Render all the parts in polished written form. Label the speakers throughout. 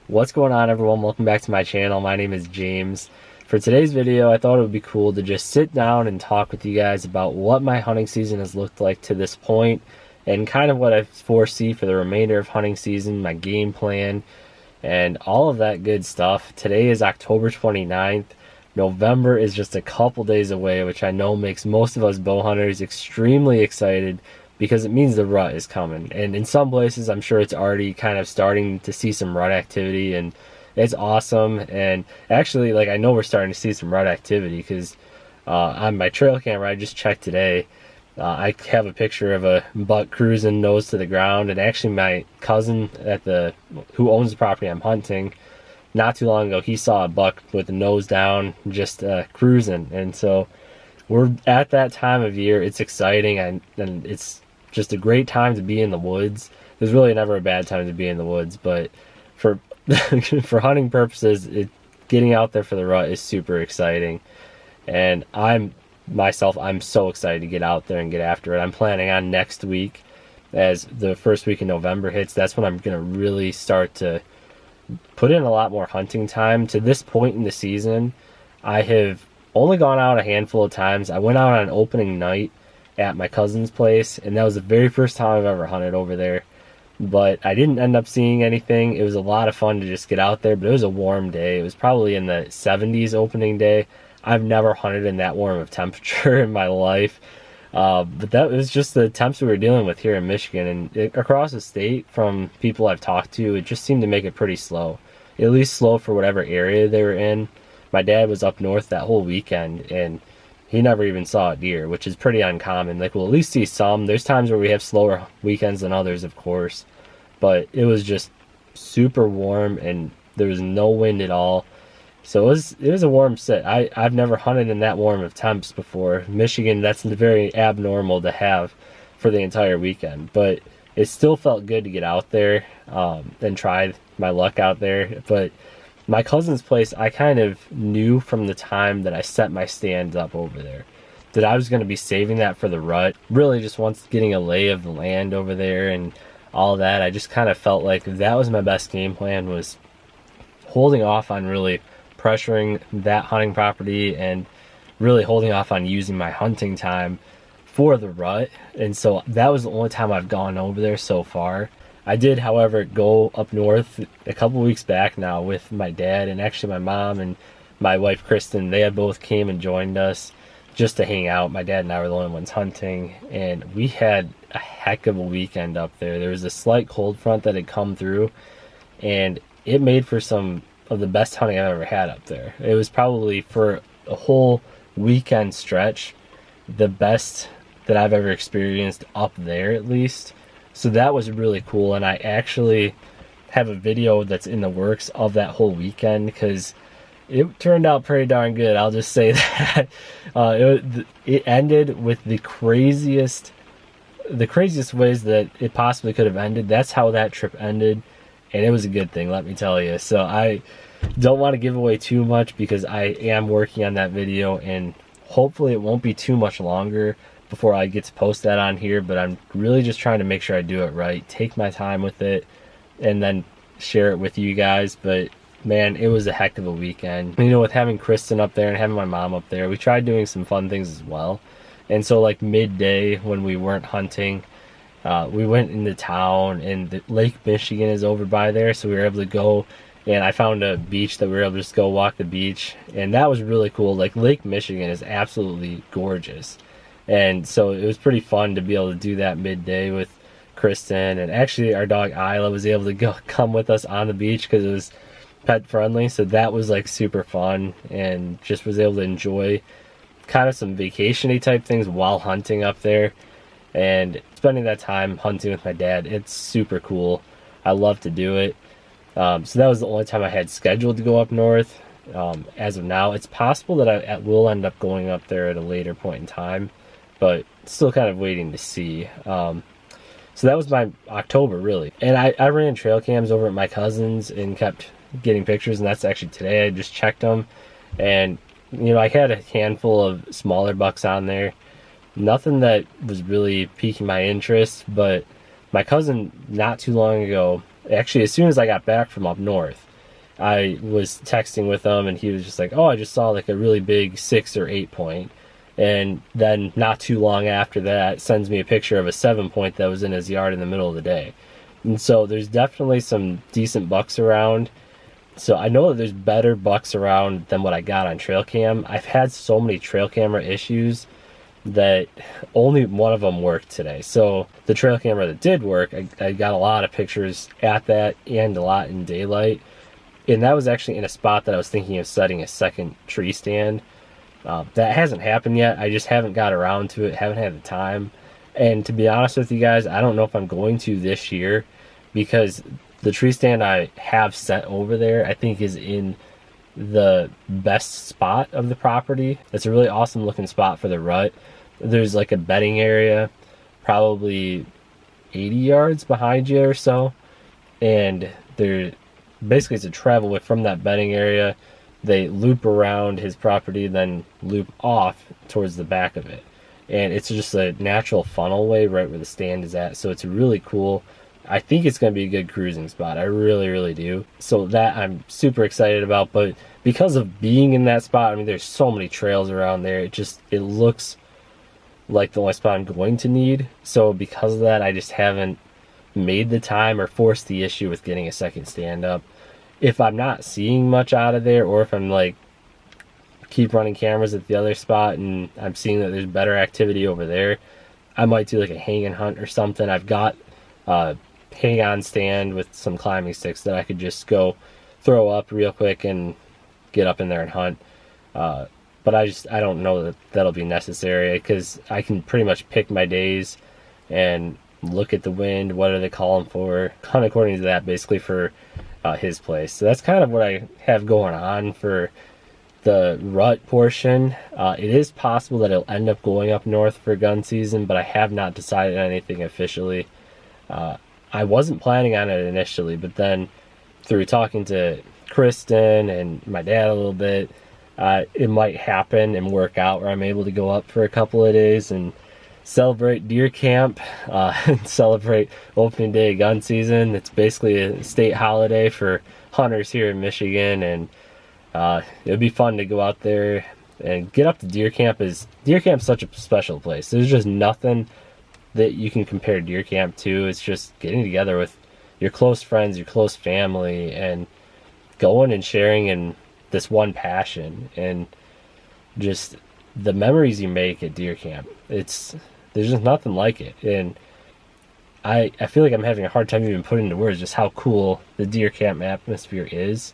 Speaker 1: What's going on, everyone? Welcome back to my channel. My name is James. For today's video, I thought it would be cool to just sit down and talk with you guys about what my hunting season has looked like to this point and kind of what I foresee for the remainder of hunting season, my game plan, and all of that good stuff. Today is October 29th. November is just a couple days away, which I know makes most of us bow hunters extremely excited because it means the rut is coming. And in some places, I'm sure it's already kind of starting to see some rut activity, and it's awesome. And actually, like, I know we're starting to see some rut activity because on my trail camera I just checked today, I have a picture of a buck cruising nose to the ground, and actually my cousin who owns the property I'm hunting, not too long ago, he saw a buck with the nose down just cruising. And so we're at that time of year. It's exciting, and it's just a great time to be in the woods. There's really never a bad time to be in the woods, but for for hunting purposes, getting out there for the rut is super exciting. And I'm so excited to get out there and get after it. I'm planning on next week, as the first week in November hits, that's when I'm gonna really start to put in a lot more hunting time. To this point in the season, I have only gone out a handful of times. I went out on opening night at my cousin's place, and that was the very first time I've ever hunted over there, but I didn't end up seeing anything. It was a lot of fun to just get out there, but it was a warm day. It was probably in the 70s opening day. I've never hunted in that warm of temperature in my life, but that was just the temps we were dealing with here in Michigan. And across the state, from people I've talked to, it just seemed to make it pretty slow, at least slow for whatever area they were in. My dad was up north that whole weekend, and he never even saw a deer, which is pretty uncommon. Like, we'll at least see some. There's times where we have slower weekends than others, of course, but it was just super warm and there was no wind at all. So it was a warm sit. I've never hunted in that warm of temps before. Michigan, that's very abnormal to have for the entire weekend, but it still felt good to get out there and try my luck out there. But my cousin's place, I kind of knew from the time that I set my stands up over there that I was going to be saving that for the rut. Really, just once getting a lay of the land over there and all that, I just kind of felt like that was my best game plan, was holding off on really pressuring that hunting property and really holding off on using my hunting time for the rut. And so that was the only time I've gone over there so far. I did, however, go up north a couple weeks back now with my dad, and actually my mom and my wife Kristen, they had both came and joined us just to hang out. My dad and I were the only ones hunting, and we had a heck of a weekend up there. There was a slight cold front that had come through, and it made for some of the best hunting I've ever had up there. It was probably, for a whole weekend stretch, the best that I've ever experienced up there, at least. So that was really cool, and I actually have a video that's in the works of that whole weekend because it turned out pretty darn good. I'll just say that. It ended with the craziest ways that it possibly could have ended. That's how that trip ended, and it was a good thing, let me tell you. So I don't want to give away too much because I am working on that video, and hopefully it won't be too much longer before I get to post that on here, but I'm really just trying to make sure I do it right, take my time with it, and then share it with you guys. But man, it was a heck of a weekend. You know, with having Kristen up there and having my mom up there, we tried doing some fun things as well. And so, like, midday when we weren't hunting, we went into town, and the Lake Michigan is over by there, so we were able to go, and I found a beach that we were able to just go walk the beach, and that was really cool. Like, Lake Michigan is absolutely gorgeous. And so it was pretty fun to be able to do that midday with Kristen, and actually our dog Isla was able to come with us on the beach because it was pet friendly. So that was like super fun, and just was able to enjoy kind of some vacation-y type things while hunting up there and spending that time hunting with my dad. It's super cool. I love to do it. So that was the only time I had scheduled to go up north. As of now, it's possible that I will end up going up there at a later point in time, but still kind of waiting to see. So that was my October, really. And I ran trail cams over at my cousin's and kept getting pictures, and that's actually today. I just checked them, and you know, I had a handful of smaller bucks on there. Nothing that was really piquing my interest, but my cousin not too long ago, actually as soon as I got back from up north, I was texting with him and he was just like, oh, I just saw like a really big 6 or 8 point. And then not too long after that, sends me a picture of a 7 point that was in his yard in the middle of the day. And so there's definitely some decent bucks around. So I know that there's better bucks around than what I got on trail cam. I've had so many trail camera issues that only one of them worked today. So the trail camera that did work, I got a lot of pictures at that and a lot in daylight. And that was actually in a spot that I was thinking of setting a second tree stand. That hasn't happened yet. I just haven't got around to it, haven't had the time. And to be honest with you guys, I don't know if I'm going to this year, because the tree stand I have set over there, I think, is in the best spot of the property. It's a really awesome looking spot for the rut. There's like a bedding area, probably 80 yards behind you or so. And there basically it's a travel way from that bedding area. They loop around his property, then loop off towards the back of it. And it's just a natural funnel way right where the stand is at. So it's really cool. I think it's going to be a good cruising spot. I really, really do. So that I'm super excited about. But because of being in that spot, I mean, there's so many trails around there. It looks like the only spot I'm going to need. So because of that, I just haven't made the time or forced the issue with getting a second stand up. If I'm not seeing much out of there, or if I'm like keep running cameras at the other spot and I'm seeing that there's better activity over there, I might do like a hang and hunt or something. I've got a hang on stand with some climbing sticks that I could just go throw up real quick and get up in there and hunt. But I don't know that that'll be necessary, because I can pretty much pick my days and look at the wind, what are they calling for, hunt according to that basically for his place. So that's kind of what I have going on for the rut portion. It is possible that it'll end up going up north for gun season, but I have not decided on anything officially. I wasn't planning on it initially, but then through talking to Kristen and my dad a little bit, it might happen and work out where I'm able to go up for a couple of days and celebrate deer camp, and celebrate opening day of gun season. It's basically a state holiday for hunters here in Michigan, and it would be fun to go out there and get up to deer camp. Deer camp's such a special place. There's just nothing that you can compare deer camp to. It's just getting together with your close friends, your close family, and going and sharing in this one passion, and just the memories you make at deer camp. There's just nothing like it. And I feel like I'm having a hard time even putting into words just how cool the deer camp atmosphere is.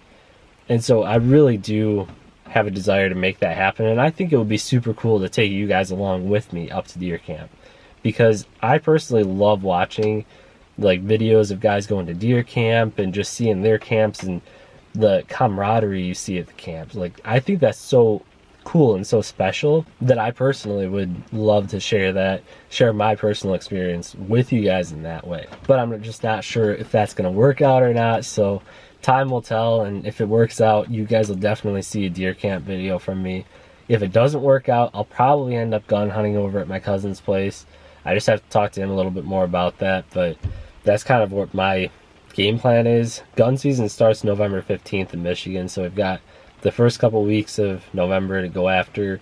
Speaker 1: And so I really do have a desire to make that happen. And I think it would be super cool to take you guys along with me up to deer camp, because I personally love watching like videos of guys going to deer camp and just seeing their camps and the camaraderie you see at the camps. Like, I think that's so cool and so special that I personally would love to share my personal experience with you guys in that way. But I'm just not sure if that's going to work out or not. So time will tell, and if it works out, you guys will definitely see a deer camp video from me. If it doesn't work out, I'll probably end up gun hunting over at my cousin's place. I just have to talk to him a little bit more about that, but that's kind of what my game plan is. Gun season starts November 15th in Michigan, so we've got the first couple weeks of November to go after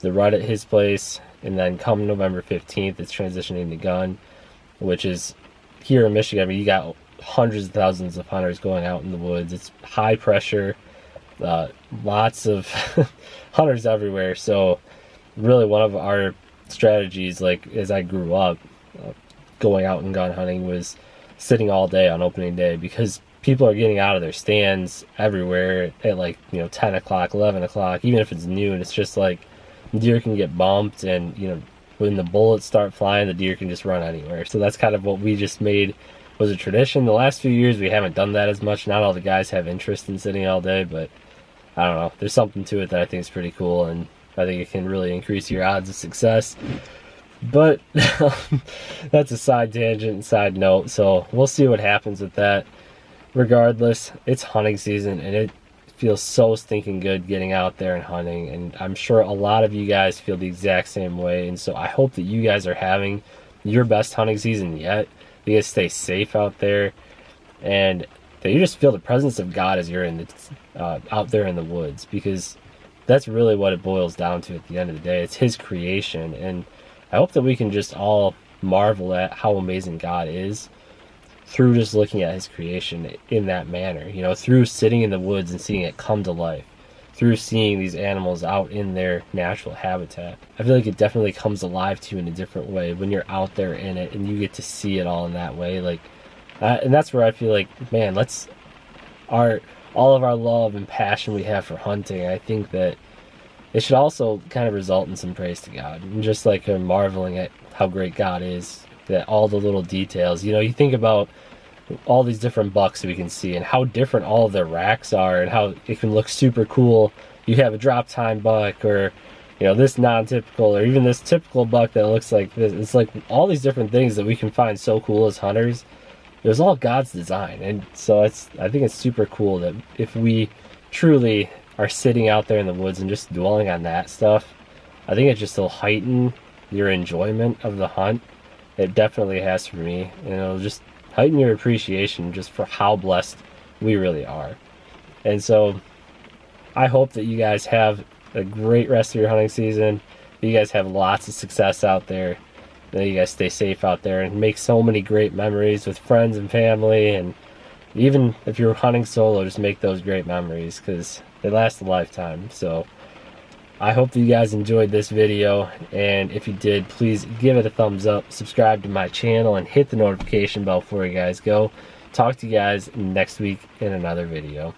Speaker 1: the rut at his place, and then come November 15th, it's transitioning to gun, which is here in Michigan. I mean, you got hundreds of thousands of hunters going out in the woods. It's high pressure, lots of hunters everywhere. So really one of our strategies, like as I grew up, going out and gun hunting, was sitting all day on opening day, because people are getting out of their stands everywhere at like 10 o'clock, 11 o'clock, even if it's noon. It's just like deer can get bumped, and when the bullets start flying, the deer can just run anywhere. So that's kind of what we just made was a tradition. The last few years we haven't done that as much. Not all the guys have interest in sitting all day, but I don't know, there's something to it that I think is pretty cool, and I think it can really increase your odds of success. But that's a side tangent and side note, so we'll see what happens with that. Regardless, it's hunting season, and it feels so stinking good getting out there and hunting, and I'm sure a lot of you guys feel the exact same way. And so I hope that you guys are having your best hunting season yet. You guys stay safe out there, and that you just feel the presence of God as you're out there in the woods, because that's really what it boils down to at the end of the day. It's His creation, and I hope that we can just all marvel at how amazing God is through just looking at His creation in that manner, through sitting in the woods and seeing it come to life, through seeing these animals out in their natural habitat. I feel like it definitely comes alive to you in a different way when you're out there in it and you get to see it all in that way. And that's where I feel like, man, all of our love and passion we have for hunting, I think that it should also kind of result in some praise to God, and just like marveling at how great God is, that all the little details, you think about all these different bucks we can see and how different all of their racks are and how it can look super cool. You have a drop time buck, or this non-typical, or even this typical buck that looks like this. It's like all these different things that we can find so cool as hunters. It was all God's design, and so I think it's super cool that if we truly are sitting out there in the woods and just dwelling on that stuff, I think it just will heighten your enjoyment of the hunt. It definitely has for me, and it'll just heighten your appreciation just for how blessed we really are. And so I hope that you guys have a great rest of your hunting season. You guys have lots of success out there. That you guys stay safe out there and make so many great memories with friends and family. And even if you're hunting solo, just make those great memories, because they last a lifetime. So I hope that you guys enjoyed this video, and if you did, please give it a thumbs up, subscribe to my channel, and hit the notification bell before you guys go. Talk to you guys next week in another video.